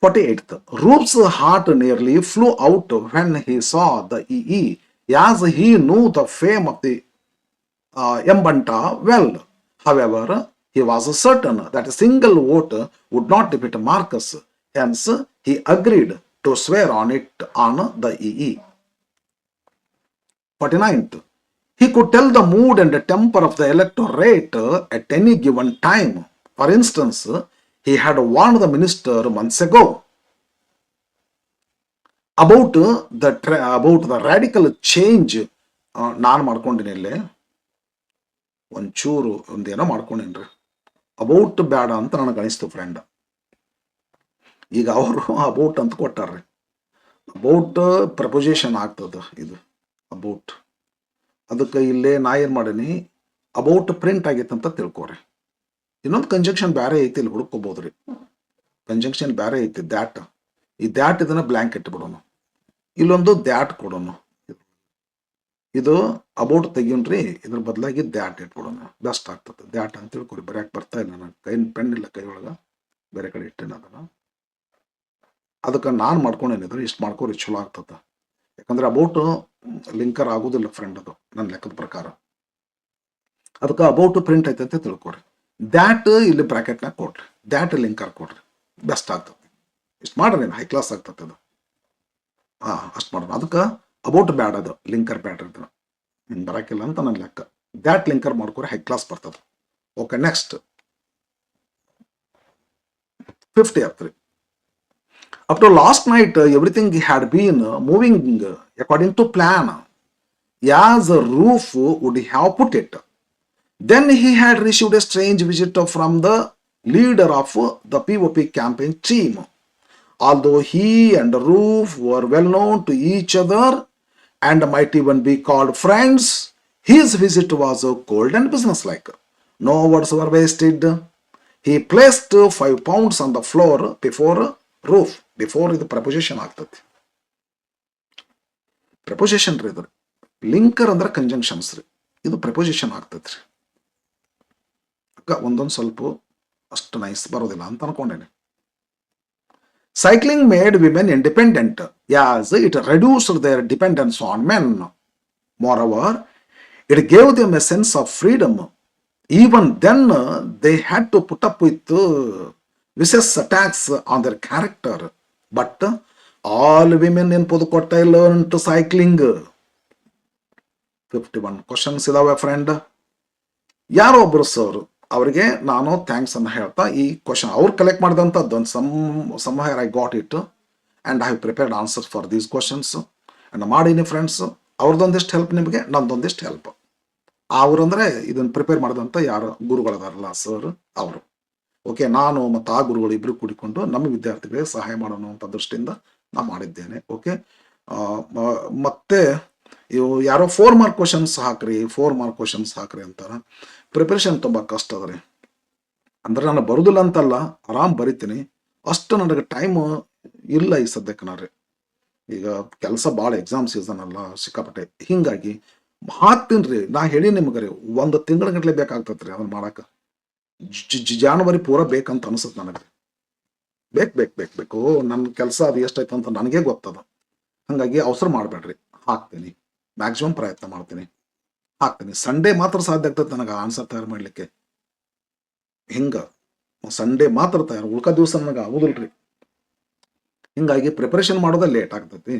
48th. Roof's heart nearly flew out when he saw the EE, as he knew the fame of the Mbanta well. However, he was certain that a single vote would not defeat Marcus. Hence, he agreed to swear on it on the EE. 49th. He could tell the mood and the temper of the electorate at any given time. For instance, he had warned the minister months ago about the radical change. ನಾನು ಮಾಡ್ಕೊಂಡಿನಿ ಇಲ್ಲಿ ಒಂಚೂರು ಒಂದೇನೋ ಮಾಡ್ಕೊಂಡಿನ್ರಿ. About ಬೇಡ ಅಂತ ನನಗೆ ಅನಿಸ್ತು friend. ಈಗ ಅವರು ಅಬೌಟ್ ಅಂತ ಕೊಟ್ಟಾರ್ರಿ. ಅಬೌಟ್ ಪ್ರಪೋಸಿಷನ್ ಆಗ್ತದ ಇದು ಅಬೌಟ್. ಅದಕ್ಕೆ ಇಲ್ಲೇ ನಾ ಏನು ಮಾಡೀನಿ, ಅಬೌಟ್ ಪ್ರಿಂಟ್ ಆಗೈತೆ ಅಂತ ತಿಳ್ಕೊರಿ. ಇನ್ನೊಂದು ಕಂಜಂಕ್ಷನ್ ಬೇರೆ ಐತಿ, ಇಲ್ಲಿ ಹುಡುಕೋಬೋದ್ರಿ. ಕಂಜಂಕ್ಷನ್ ಬೇರೆ ಐತಿ, ದ್ಯಾಟ್. ಈ ದ್ಯಾಟ್ ಇದನ್ನ ಬ್ಲ್ಯಾಂಕ್ ಇಟ್ಬಿಡೋಣ. ಇಲ್ಲೊಂದು ದ್ಯಾಟ್ ಕೊಡೋಣ. ಇದು ಅಬೌಟ್ ತೆಗಿಯೋಣ್ರಿ, ಇದ್ರ ಬದಲಾಗಿ ದ್ಯಾಟ್ ಇಟ್ಬಿಡೋಣ, ಬೆಸ್ಟ್ ಆಗ್ತದೆ. ದ್ಯಾಟ್ ಅಂತ ತಿಳ್ಕೊರಿ. ಬರೆಯಕ್ಕೆ ಬರ್ತಾ ಇಲ್ಲ, ನನ್ನ ಕೈ ಪೆನ್ ಇಲ್ಲ ಕೈ ಒಳಗೆ, ಬೇರೆ ಕಡೆ ಇಟ್ಟೇನ ಅದನ್ನ. ಅದಕ್ಕೆ ನಾನು ಮಾಡ್ಕೊಂಡೇನಿದ್ರೆ ಇಷ್ಟು ಮಾಡ್ಕೊರಿ, ಚಲೋ ಆಗ್ತದೆ. ಯಾಕಂದ್ರೆ ಅಬೌಟ್ ಲಿಂಕರ್ ಆಗೋದಿಲ್ಲ ಫ್ರೆಂಡ್, ಅದು ನನ್ನ ಲೆಕ್ಕದ ಪ್ರಕಾರ. ಅದಕ್ಕೆ ಅಬೌಟ್ ಪ್ರಿಂಟ್ ಐತೆ ಅಂತ ತಿಳ್ಕೊರಿ. ದ್ಯಾಟ್ ಇಲ್ಲಿ ಬ್ರಾಕೆಟ್ನಾಗ ಕೊಡ್ರಿ, ದ್ಯಾಟ್ ಲಿಂಕರ್ ಕೊಡ್ರಿ, ಬೆಸ್ಟ್ ಆಗ್ತದೆ. ಇಷ್ಟು ಮಾಡ್ರಿ, ಹೈ ಕ್ಲಾಸ್ ಆಗ್ತದೆ ಅದು. ಅಷ್ಟು ಮಾಡೋಣ. ಅದಕ್ಕೆ ಅಬೌಟ್ ಬ್ಯಾಡ್, ಅದು ಲಿಂಕರ್ ಬ್ಯಾಡ್ ಇರ್ತದೆ, ಹಿಂಗೆ ಬರೋಕ್ಕಿಲ್ಲ ಅಂತ ನನ್ನ ಲೆಕ್ಕ. ದ್ಯಾಟ್ ಲಿಂಕರ್ ಮಾಡ್ಕೊರಿ, ಹೈ ಕ್ಲಾಸ್ ಬರ್ತದೆ. ಓಕೆ, ನೆಕ್ಸ್ಟ್ 50 ಆಗ್ತದೆ. Up to last night, everything had been moving according to plan, as a roof would have put it. Then he had received a strange visit from the leader of the POP campaign team. Although he and Roof were well known to each other and might even be called friends, his visit was cold and businesslike. No words were wasted. He placed 5 pounds on the floor before Roof. Before ಇದು proposition ಆಗ್ತದೆ. Proposition ರೀ ಇದು. Linker ಅಂದ್ರೆ conjunctions ರೀ, ಇದು proposition ಆಗ್ತದೆ ರೀ. ಅಕ್ಕ ಒಂದೊಂದು ಸ್ವಲ್ಪ ಅಷ್ಟು ನೈಸ್ ಬರೋದಿಲ್ಲ ಅಂತ ಅನ್ಕೊಂಡೇನೆ. Cycling made women independent, as it reduced their dependence on men. Moreover, it gave them a sense of freedom. Even then, they had to put up with vicious attacks on their character. But all women in Pudukkottai learned to cycling. 51 questions ಇದಾವೆ friend. ಯಾರೋ ಒಬ್ರು sir, ಅವರಿಗೆ ನಾನು thanks ಅನ್ನು ಹೇಳ್ತಾ, ಈ question ಅವ್ರು collect ಮಾಡಿದಂಥದ್ದು ಒಂದು somewhere I got it and I have prepared answers for these questions. And ಮಾಡೀನಿ ಫ್ರೆಂಡ್ಸ್. ಅವ್ರದ್ದೊಂದಿಷ್ಟು ಹೆಲ್ಪ್ ನಿಮಗೆ, ನಂದೊಂದಿಷ್ಟು ಹೆಲ್ಪ್. ಅವ್ರಂದ್ರೆ ಇದನ್ನು ಪ್ರಿಪೇರ್ ಮಾಡಿದಂಥ ಯಾರು ಗುರುಗಳದಾರಲ್ಲ ಸರ್, ಅವರು. ಓಕೆ, ನಾನು ಮತ್ತು ಆ ಗುರುಗಳು ಇಬ್ಬರು ಕೂಡಿಕೊಂಡು ನಮ್ಮ ವಿದ್ಯಾರ್ಥಿಗಳಿಗೆ ಸಹಾಯ ಮಾಡೋಣ ಅಂತ ದೃಷ್ಟಿಯಿಂದ ನಾನು ಮಾಡಿದ್ದೇನೆ. ಓಕೆ, ಮತ್ತೆ ಇವು ಯಾರೋ 4 ಮಾರ್ಕ್ ಕ್ವಶನ್ಸ್ ಹಾಕ್ರಿ, 4 ಮಾರ್ಕ್ ಕ್ವಶನ್ಸ್ ಹಾಕ್ರಿ ಅಂತಾರೆ. ಪ್ರಿಪರೇಷನ್ ತುಂಬ ಕಷ್ಟ ಅದ ರೀ. ಅಂದ್ರೆ ನಾನು ಬರುದಿಲ್ಲ ಅಂತಲ್ಲ, ಆರಾಮ್ ಬರಿತೀನಿ. ಅಷ್ಟು ನನಗೆ ಟೈಮ್ ಇಲ್ಲ ಈ ಸದ್ಯಕ್ಕೆ. ನಾನು ರೀ ಈಗ ಕೆಲಸ ಭಾಳ, ಎಕ್ಸಾಮ್ ಸೀಸನ್ ಅಲ್ಲ ಸಿಕ್ಕಾಪಟ್ಟೆ, ಹಿಂಗಾಗಿ ಹಾಕ್ತೀನಿ ರೀ. ನಾ ಹೇಳಿ ನಿಮ್ಗೆ ರೀ, 1 ತಿಂಗಳ ಗಂಟ್ಲೆ ಬೇಕಾಗ್ತದೆ ರೀ ಅದನ್ನ ಮಾಡಕ್ಕೆ. ಜಾನ್ವರಿ ಪೂರ ಬೇಕಂತ ಅನ್ಸುತ್ತೆ ನನಗೆ. ಬೇಕು ನನ್ನ ಕೆಲಸ ಅದು ಎಷ್ಟೈತೆ ಅಂತ ನನಗೆ ಗೊತ್ತದ. ಹಾಗಾಗಿ ಅವಸರ ಮಾಡಬೇಡ್ರಿ, ಹಾಕ್ತೀನಿ. ಮ್ಯಾಕ್ಸಿಮಮ್ ಪ್ರಯತ್ನ ಮಾಡ್ತೀನಿ, ಹಾಕ್ತೀನಿ. ಸಂಡೇ ಮಾತ್ರ ಸಾಧ್ಯ ಆಗ್ತದೆ ನನಗೆ ಆನ್ಸರ್ ತಯಾರು ಮಾಡಲಿಕ್ಕೆ. ಹಿಂಗೆ ಸಂಡೇ ಮಾತ್ರ ತಯಾರು, ಉಳ್ಕ ದಿವಸ ನನಗೆ ಆಗೋದಿಲ್ರಿ. ಹಿಂಗಾಗಿ ಪ್ರಿಪರೇಷನ್ ಮಾಡೋದೇ ಲೇಟ್ ಆಗ್ತೈತಿ.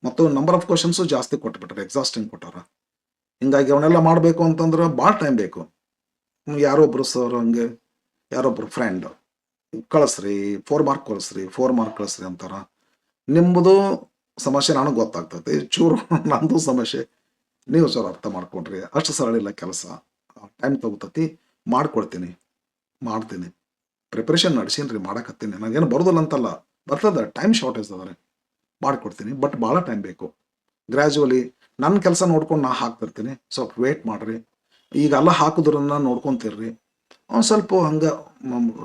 ಮತ್ತು ನಂಬರ್ ಆಫ್ ಕ್ವಶನ್ಸು ಜಾಸ್ತಿ ಕೊಟ್ಬಿಟ್ರೆ, ಎಕ್ಸಾಸ್ಟಿಂಗ್ ಕೊಟ್ಟಾರ. ಹಿಂಗಾಗಿ ಅವನ್ನೆಲ್ಲ ಮಾಡಬೇಕು ಅಂತಂದ್ರೆ ಭಾಳ ಟೈಮ್ ಬೇಕು. ಯಾರೊಬ್ರು ಸರ್ ಹಂಗೆ, ಯಾರೊಬ್ರು ಫ್ರೆಂಡ್ ಕಳಿಸ್ರಿ, 4 ಮಾರ್ಕ್ ಕಳಿಸ್ರಿ, 4 ಮಾರ್ಕ್ ಕಳಿಸ್ರಿ ಅಂತಾರ. ನಿಮ್ಮದು ಸಮಸ್ಯೆ ನನಗೆ ಗೊತ್ತಾಗ್ತದೆ, ಚೂರು ನಂದು ಸಮಸ್ಯೆ ನೀವು ಸರ್ ಅರ್ಥ ಮಾಡ್ಕೊಂಡ್ರಿ. ಅಷ್ಟು ಸರಳ ಇಲ್ಲ ಕೆಲಸ, ಟೈಮ್ ತಗೋತತಿ. ಮಾಡ್ತೀನಿ. ಪ್ರಿಪ್ರೇಷನ್ ನಡೆಸೀನಿ ರೀ, ಮಾಡಕತ್ತೀನಿ. ನನಗೇನು ಬರೋದಿಲ್ಲ ಅಂತಲ್ಲ, ಬರ್ತದ. ಟೈಮ್ ಶಾರ್ಟೇಜ್ ಅದ ರೀ, ಮಾಡಿಕೊಡ್ತೀನಿ. ಬಟ್ ಭಾಳ ಟೈಮ್ ಬೇಕು. ಗ್ರ್ಯಾಜುವಲಿ ನನ್ನ ಕೆಲಸ ನೋಡ್ಕೊಂಡು ನಾ ಹಾಕ್ತಿರ್ತೀನಿ. ಸ್ವಲ್ಪ ವೇಟ್ ಮಾಡಿರಿ. ಈಗೆಲ್ಲ ಹಾಕಿದ್ರನ್ನ ನೋಡ್ಕೊತಿರ್ರಿ. ಒಂದು ಸ್ವಲ್ಪ ಹಂಗೆ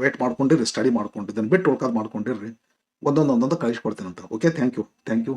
ವೇಟ್ ಮಾಡ್ಕೊಂಡಿರಿ, ಸ್ಟಡಿ ಮಾಡ್ಕೊಂಡಿದ್ದೀನಿ ಬಿಟ್ಟು ಉಳ್ಕಾದು ಮಾಡ್ಕೊಂಡಿರ್ರಿ. ಒಂದೊಂದು ಕಳಿಸ್ಕೊಡ್ತೀನಿ ಅಂತ. Okay, thank you.